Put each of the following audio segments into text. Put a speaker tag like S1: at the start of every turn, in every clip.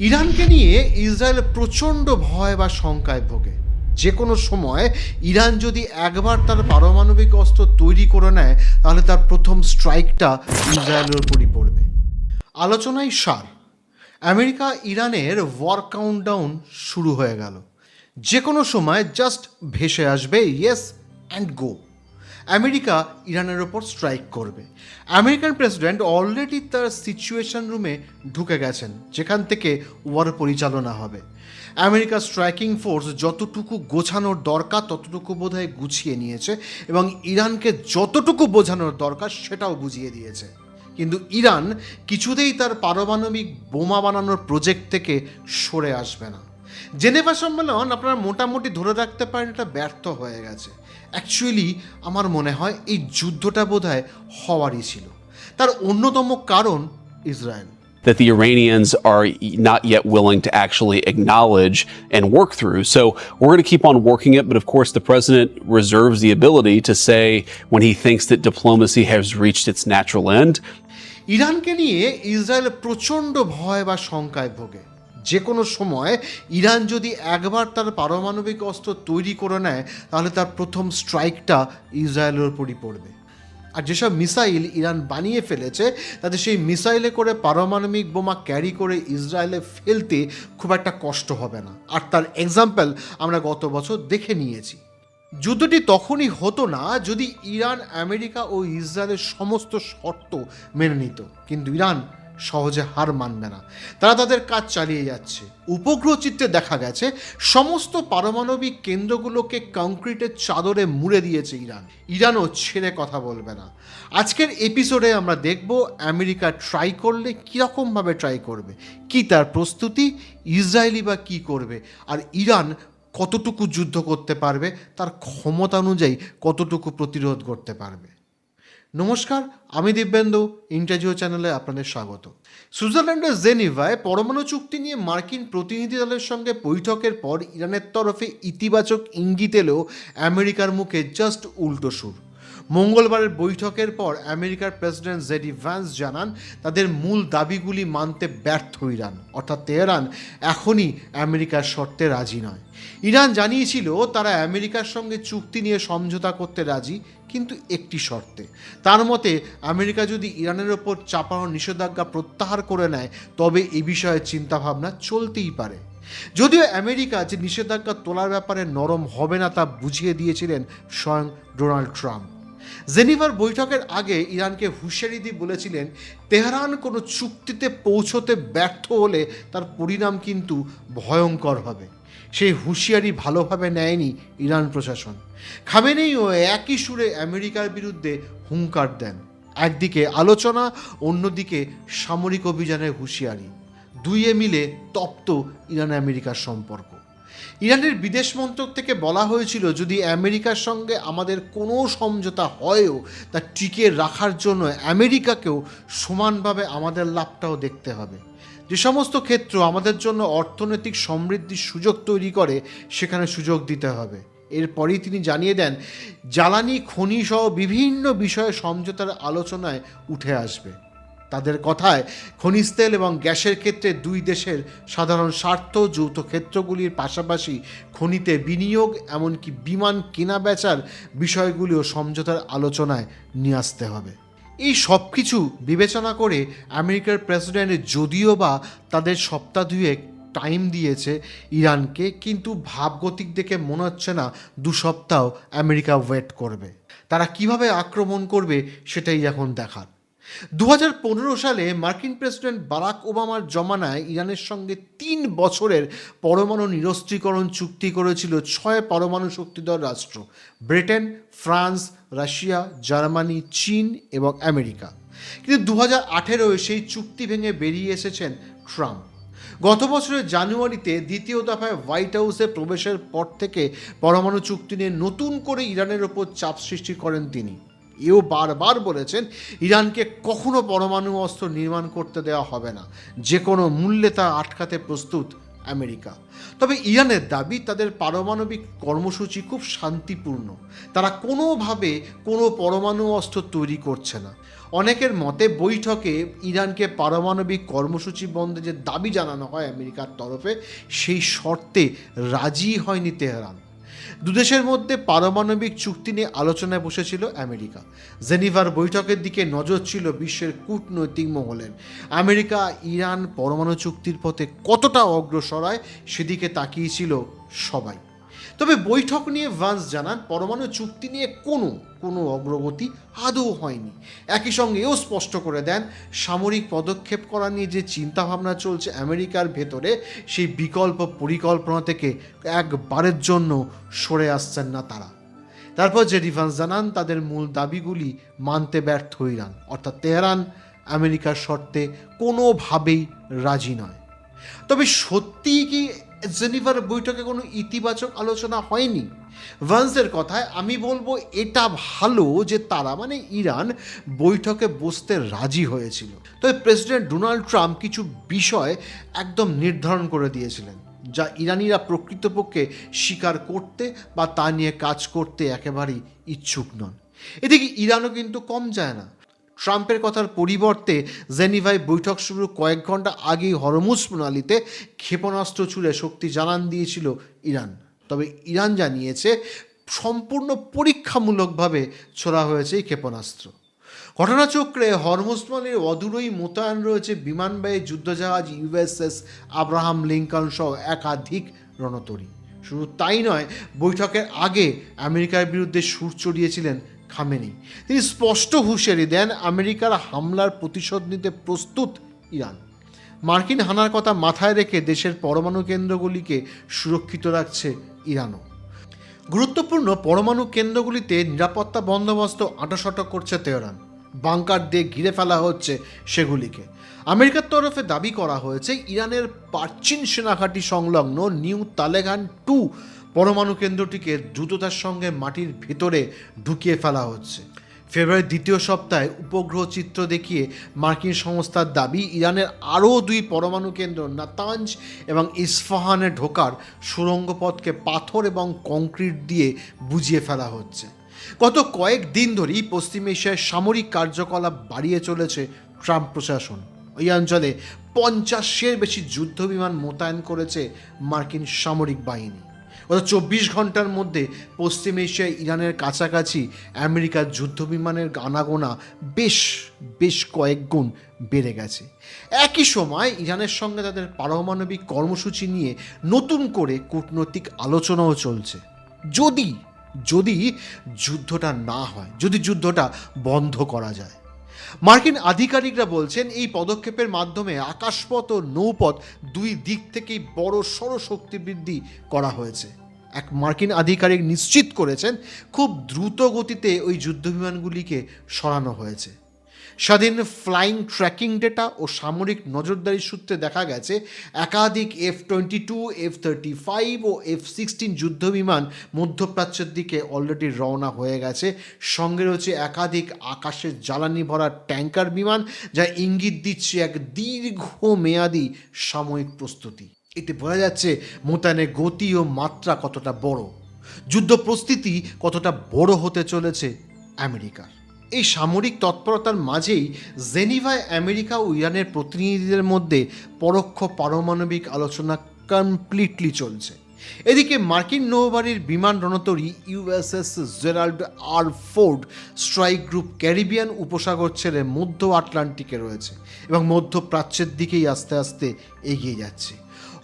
S1: ইরানকে নিয়ে ইসরায়েল প্রচণ্ড ভয় বা শঙ্কায় ভোগে। যে কোনো সময় ইরান যদি একবার তার পারমাণবিক অস্ত্র তৈরি করে নেয়, তাহলে তার প্রথম স্ট্রাইকটা ইসরায়েলের উপরই পড়বে। আলোচনায় সার, আমেরিকা ইরানের ওয়ার কাউন্টডাউন শুরু হয়ে গেল। যে কোনো সময় জাস্ট ভেসে আসবে ইয়েস অ্যান্ড গো। আমেরিকা ইরানের ওপর স্ট্রাইক করবে। আমেরিকান প্রেসিডেন্ট অলরেডি তার সিচুয়েশন রুমে ঢুকে গেছেন, যেখান থেকে ওয়ার পরিচালনা হবে। আমেরিকার স্ট্রাইকিং ফোর্স যতটুকু গোছানোর দরকার ততটুকু বোধহয় গুছিয়ে নিয়েছে, এবং ইরানকে যতটুকু বোঝানোর দরকার সেটাও বুঝিয়ে দিয়েছে। কিন্তু ইরান কিছুতেই তার পারমাণবিক বোমা বানানোর প্রজেক্ট থেকে সরে আসবে না। জেনেভা সম্মেলন আপনারা মোটামুটি ধরে রাখতে পারেন এটা ব্যর্থ হয়ে গেছে। অ্যাকচুয়ালি আমার মনে হয় এই যুদ্ধটা বোধহয় হওয়ারই ছিল। তার অন্যতম কারণ Israel.
S2: That the Iranians are not yet willing to actually acknowledge and work through. So we're going to keep on working it. But of course, the president reserves the ability to say when he thinks that diplomacy has reached its natural end.
S1: ইরানকে নিয়ে Israel প্রচণ্ড ভয় বা শঙ্কায় ভোগে। যে কোনো সময় ইরান যদি একবার তার পারমাণবিক অস্ত্র তৈরি করে নেয়, তাহলে তার প্রথম স্ট্রাইকটা ইসরায়েলের উপরই পড়বে। আর যেসব মিসাইল ইরান বানিয়ে ফেলেছে, তাতে সেই মিসাইলে করে পারমাণবিক বোমা ক্যারি করে ইসরায়েলে ফেলতে খুব একটা কষ্ট হবে না। আর তার এক্সাম্পল আমরা গত বছর দেখে নিয়েছি। যুদ্ধটি তখনই হতো না যদি ইরান, আমেরিকা ও ইসরায়েলের সমস্ত শর্ত মেনে নিত। কিন্তু ইরান সহজে হার মানবে না। তারা তাদের কাজ চালিয়ে যাচ্ছে। উপগ্রহ চিত্রে দেখা গেছে সমস্ত পারমাণবিক কেন্দ্রগুলোকে কংক্রিটের চাদরে মুড়ে দিয়েছে ইরান। ইরানও ছেড়ে কথা বলবে না। আজকের এপিসোডে আমরা দেখব আমেরিকা ট্রাই করলে কীরকমভাবে ট্রাই করবে, কি তার প্রস্তুতি, ইসরায়েলি বা কী করবে, আর ইরান কতটুকু যুদ্ধ করতে পারবে, তার ক্ষমতা অনুযায়ী কতটুকু প্রতিরোধ করতে পারবে। নমস্কার, আমি দিব্যেন্দু, ইন্টারজিও চ্যানেলে আপনাদের স্বাগত। সুইজারল্যান্ডের জেনিভায় পরমাণু চুক্তি নিয়ে মার্কিন প্রতিনিধি দলের সঙ্গে বৈঠকের পর ইরানের তরফে ইতিবাচক ইঙ্গিত এলেও আমেরিকার মুখে জাস্ট উল্টো সুর। মঙ্গলবারের বৈঠকের পর আমেরিকার প্রেসিডেন্ট জেডি ভ্যান্স জানান তাদের মূল দাবিগুলি মানতে ব্যর্থ ইরান, অর্থাৎ তেহরান এখনই আমেরিকার শর্তে রাজি নয়। ইরান জানিয়েছিল তারা আমেরিকার সঙ্গে চুক্তি নিয়ে সমঝোতা করতে রাজি, কিন্তু একটি শর্তে। তার মতে আমেরিকা যদি ইরানের ওপর চাপানো নিষেধাজ্ঞা প্রত্যাহার করে নেয়, তবে এ বিষয়ে চিন্তাভাবনা চলতেই পারে। যদিও আমেরিকা যে নিষেধাজ্ঞা তোলার ব্যাপারে নরম হবে না তা বুঝিয়ে দিয়েছিলেন স্বয়ং ডোনাল্ড ট্রাম্প। জেনিভার বৈঠকের আগে ইরানকে হুঁশিয়ারি দিয়ে বলেছিলেন তেহরান কোনো চুক্তিতে পৌঁছতে ব্যর্থ হলে তার পরিণাম কিন্তু ভয়ঙ্কর হবে। সেই হুঁশিয়ারি ভালোভাবে নেয়নি ইরান প্রশাসন। খামেনেইও একই সুরে আমেরিকার বিরুদ্ধে হুঙ্কার দেন। একদিকে আলোচনা, অন্যদিকে সামরিক অভিযানের হুঁশিয়ারি। দুইয়ে মিলে তপ্ত ইরান আমেরিকার সম্পর্ক। ইরানের বিদেশ মন্ত্রক থেকে বলা হয়েছিল যদি আমেরিকার সঙ্গে আমাদের কোনো সমঝোতা হয়ও তা টিকিয়ে রাখার জন্য আমেরিকাকেও সমানভাবে আমাদের লাভটাও দেখতে হবে। যে সমস্ত ক্ষেত্র আমাদের জন্য অর্থনৈতিক সমৃদ্ধির সুযোগ তৈরি করে সেখানে সুযোগ দিতে হবে। এরপরই তিনি জানিয়ে দেন জ্বালানি, খনি সহ বিভিন্ন বিষয়ে সমঝোতার আলোচনায় উঠে আসবে। তাদের কথায় খনিজ তেল এবং গ্যাসের ক্ষেত্রে দুই দেশের সাধারণ স্বার্থ, যৌথ ক্ষেত্রগুলির পাশাপাশি খনিতে বিনিয়োগ, এমনকি বিমান কেনা বেচার বিষয়গুলিও সমঝোতার আলোচনায় নিয়ে আসতে হবে। এই সব কিছু বিবেচনা করে আমেরিকার প্রেসিডেন্ট যদিও বা তাদের সপ্তাহ দুয়েক টাইম দিয়েছে ইরানকে, কিন্তু ভাবগতিক দেখে মনে হচ্ছে না 2 সপ্তাহ আমেরিকা ওয়েট করবে। তারা কিভাবে আক্রমণ করবে সেটাই এখন দেখার। 2015 সালে মার্কিন প্রেসিডেন্ট বারাক ওবামার জমানায় ইরানের সঙ্গে 3 বছরের পরমাণু নিরস্ত্রীকরণ চুক্তি করেছিল 6 পরমাণু শক্তিধর রাষ্ট্র: ব্রিটেন, ফ্রান্স, রাশিয়া, জার্মানি, চীন এবং আমেরিকা। কিন্তু 2018 সেই চুক্তি ভেঙে বেরিয়ে এসেছেন ট্রাম্প। গত বছরের জানুয়ারিতে দ্বিতীয় দফায় হোয়াইট হাউসে প্রবেশের পর থেকে পরমাণু চুক্তি নিয়ে নতুন করে ইরানের ওপর চাপ সৃষ্টি করেন তিনি। এও বারবার বলেছেন ইরানকে কখনো পরমাণু অস্ত্র নির্মাণ করতে দেওয়া হবে না, যে কোনো মূল্যে তা আটকাতে প্রস্তুত আমেরিকা। তবে ইরানের দাবি তাদের পারমাণবিক কর্মসূচি খুব শান্তিপূর্ণ, তারা কোনোভাবে কোনো পরমাণু অস্ত্র তৈরি করছে না। অনেকের মতে বৈঠকে ইরানকে পারমাণবিক কর্মসূচি বন্ধে যে দাবি জানানো হয় আমেরিকার তরফে, সেই শর্তে রাজি হয়নি তেহরান। দুদেশের মধ্যে পারমাণবিক চুক্তি নিয়ে আলোচনায় বসেছিল আমেরিকা। জেনিভার বৈঠকের দিকে নজর ছিল বিশ্বের কূটনৈতিক মহলের। আমেরিকা ইরান পরমাণু চুক্তির পথে কতটা অগ্রসর হয় সেদিকে তাকিয়েছিল সবাই। তবে বৈঠক নিয়ে ভান্স জানান পরমাণু চুক্তি নিয়ে কোনো অগ্রগতি আদৌ হয়নি। একই সঙ্গে এও স্পষ্ট করে দেন সামরিক পদক্ষেপ করা নিয়ে যে চিন্তাভাবনা চলছে আমেরিকার ভেতরে, সেই বিকল্প পরিকল্পনা থেকে একবারের জন্য সরে আসছেন না তারা। তারপর জেডি ভান্স জানান তাদের মূল দাবিগুলি মানতে ব্যর্থ ইরান, অর্থাৎ তেহরান আমেরিকার শর্তে কোনোভাবেই রাজি নয়। তবে সত্যিই কি জেনিভার বৈঠকে কোনো ইতিবাচক আলোচনা হয়নি? ভান্সের কথায় আমি বলবো এটা ভালো যে তারা মানে ইরান বৈঠকে বসতে রাজি হয়েছিল। তবে প্রেসিডেন্ট ডোনাল্ড ট্রাম্প কিছু বিষয় একদম নির্ধারণ করে দিয়েছিলেন যা ইরানিরা প্রকৃতপক্ষে স্বীকার করতে বা তা নিয়ে কাজ করতে একেবারেই ইচ্ছুক নন। এদিকে ইরানও কিন্তু কম যায় না। ট্রাম্পের কথার পরিবর্তে জেনিভায় বৈঠক শুরুর কয়েক ঘন্টা আগেই হরমুজ প্রণালীতে ক্ষেপণাস্ত্র ছুড়ে শক্তি জানান দিয়েছিল ইরান। তবে ইরান জানিয়েছে সম্পূর্ণ পরীক্ষামূলকভাবে ছোড়া হয়েছে এই ক্ষেপণাস্ত্র। ঘটনাচক্রে হরমুজ প্রণালীর অদূরেই মোতায়েন রয়েছে বিমানবাহী যুদ্ধজাহাজ ইউএসএস আব্রাহাম লিঙ্কন সহ একাধিক রণতরী। শুধু তাই নয়, বৈঠকের আগে আমেরিকার বিরুদ্ধে সুর চড়িয়েছিলেন খামেনি। তিনি স্পষ্ট হুঁশিয়ারি দেন আমেরিকার হামলার প্রতিশোধ নিতে প্রস্তুত ইরান। মার্কিন হানার কথা মাথায় রেখে দেশের পরমাণু কেন্দ্রগুলিকে সুরক্ষিত রাখছে ইরানও। গুরুত্বপূর্ণ পরমাণু কেন্দ্রগুলিতে নিরাপত্তা বন্দোবস্ত আঁটাসাঁটা করছে তেহরান। বাংকার দিয়ে ঘিরে ফেলা হচ্ছে সেগুলিকে। আমেরিকার তরফে দাবি করা হয়েছে ইরানের পারচিন সেনাঘাঁটি সংলগ্ন নিউ তালেগান 2 পরমাণু কেন্দ্রটিকে দ্রুততার সঙ্গে মাটির ভিতরে ঢুকিয়ে ফেলা হচ্ছে। ফেব্রুয়ারির দ্বিতীয় সপ্তাহে উপগ্রহ চিত্র দেখিয়ে মার্কিন সংস্থার দাবি ইরানের আরও 2 পরমাণু কেন্দ্র নাতাঞ্জ এবং ইস্ফাহানে ঢোকার সুড়ঙ্গ পথকে পাথর এবং কংক্রিট দিয়ে বুঝিয়ে ফেলা হচ্ছে। গত কয়েক দিন ধরেই পশ্চিম এশিয়ায় সামরিক কার্যকলাপ বাড়িয়ে চলেছে ট্রাম্প প্রশাসন। ওই অঞ্চলে 50-এর বেশি যুদ্ধবিমান মোতায়েন করেছে মার্কিন সামরিক বাহিনী। গত 24 ঘন্টার মধ্যে পশ্চিম এশিয়ায় ইরানের কাছাকাছি আমেরিকার যুদ্ধবিমানের আনাগোনা বেশ কয়েক গুণ বেড়ে গেছে। একই সময় ইরানের সঙ্গে তাদের পারমাণবিক কর্মসূচি নিয়ে নতুন করে কূটনৈতিক আলোচনাও চলছে। যদি যুদ্ধটা না হয়, যদি যুদ্ধটা বন্ধ করা যায়। মার্কিন আধিকারিকরা বলছেন এই পদক্ষেপের মাধ্যমে আকাশপথ ও নৌপথ 2 দিক থেকেই বড় সড় শক্তি বৃদ্ধি করা হয়েছে। এক মার্কিন আধিকারিক নিশ্চিত করেছেন খুব দ্রুত গতিতে ওই যুদ্ধবিমানগুলিকে সরানো হয়েছে। স্বাধীন ফ্লাইং ট্র্যাকিং ডেটা ও সামরিক নজরদারির সূত্রে দেখা গেছে একাধিক F-22, F-35 ও F-16 যুদ্ধবিমান মধ্যপ্রাচ্যের দিকে অলরেডি রওনা হয়ে গেছে। সঙ্গে রয়েছে একাধিক আকাশের জ্বালানি ভরা ট্যাঙ্কার বিমান, যা ইঙ্গিত দিচ্ছে এক দীর্ঘমেয়াদী সাময়িক প্রস্তুতি। এতে বোঝা যাচ্ছে মোতায়েনের গতি ও মাত্রা কতটা বড়, যুদ্ধ প্রস্তুতি কতটা বড় হতে চলেছে আমেরিকার। এই সামরিক তৎপরতার মাঝেই জেনিভায় আমেরিকা ও ইরানের প্রতিনিধিদের মধ্যে পরোক্ষ পারমাণবিক আলোচনা কমপ্লিটলি চলছে। এদিকে মার্কিন নৌবাহিনীর বিমান রণতরী USS Gerald R Ford strike group Caribbean উপসাগর ছেড়ে মধ্য আটলান্টিকে রয়েছে এবং মধ্যপ্রাচ্যের দিকেই আস্তে আস্তে এগিয়ে যাচ্ছে।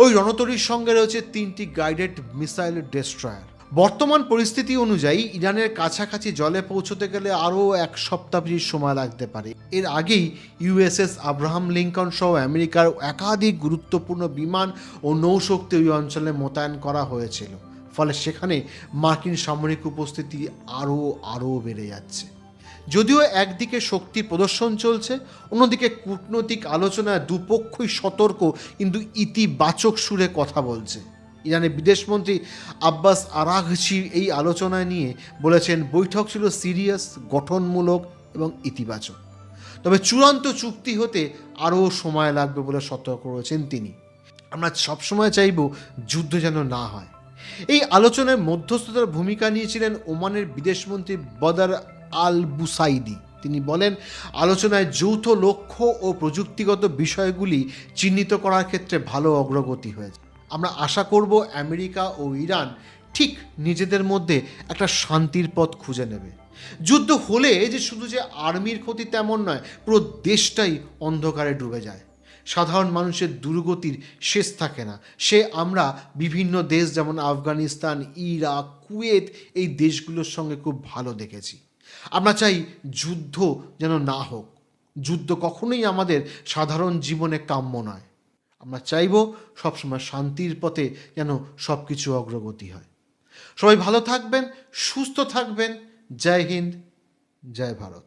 S1: ওই রণতরীর সঙ্গে রয়েছে 3টি গাইডেড মিসাইল ডেস্ট্রয়ার। বর্তমান পরিস্থিতি অনুযায়ী ইরানের কাছাকাছি জলে পৌঁছতে গেলে আরও 1 সপ্তাহ বেশি সময় লাগতে পারে। এর আগেই ইউএসএস আব্রাহাম লিঙ্কন সহ আমেরিকার একাধিক গুরুত্বপূর্ণ বিমান ও নৌশক্তি ওই অঞ্চলে মোতায়েন করা হয়েছিল। ফলে সেখানে মার্কিন সামরিক উপস্থিতি আরও বেড়ে যাচ্ছে। যদিও একদিকে শক্তির প্রদর্শন চলছে, অন্যদিকে কূটনৈতিক আলোচনায় দুপক্ষই সতর্ক কিন্তু ইতিবাচক সুরে কথা বলছে। ইরানের বিদেশমন্ত্রী আব্বাস আরাঘচি এই আলোচনায় নিয়ে বলেছেন বৈঠক ছিল সিরিয়াস, গঠনমূলক এবং ইতিবাচক। তবে চূড়ান্ত চুক্তি হতে আরও সময় লাগবে বলে সতর্ক করেছেন তিনি। আমরা সবসময় চাইব যুদ্ধ যেন না হয়। এই আলোচনায় মধ্যস্থতার ভূমিকা নিয়েছিলেন ওমানের বিদেশমন্ত্রী বদর আল বুসাইদি। তিনি বলেন, আলোচনায় যৌথ লক্ষ্য ও প্রযুক্তিগত বিষয়গুলি চিহ্নিত করার ক্ষেত্রে ভালো অগ্রগতি হয়েছে। আমরা আশা করব আমেরিকা ও ইরান ঠিক নিজেদের মধ্যে একটা শান্তির পথ খুঁজে নেবে। যুদ্ধ হলে যে শুধু যে আর্মির ক্ষতি তেমন নয়, পুরো দেশটাই অন্ধকারে ডুবে যায়। সাধারণ মানুষের দুর্গতির শেষ থাকে না। আমরা বিভিন্ন দেশ যেমন আফগানিস্তান, ইরাক, কুয়েত, এই দেশগুলোর সঙ্গে খুব ভালো দেখেছি। আমরা চাই যুদ্ধ যেন না হোক। যুদ্ধ কখনোই আমাদের সাধারণ জীবনে কাম্য নয়। আমরা চাইব সবসময় শান্তির পথে যেন সব কিছু অগ্রগতি হয়। সবাই ভালো থাকবেন, সুস্থ থাকবেন। জয় হিন্দ, জয় ভারত।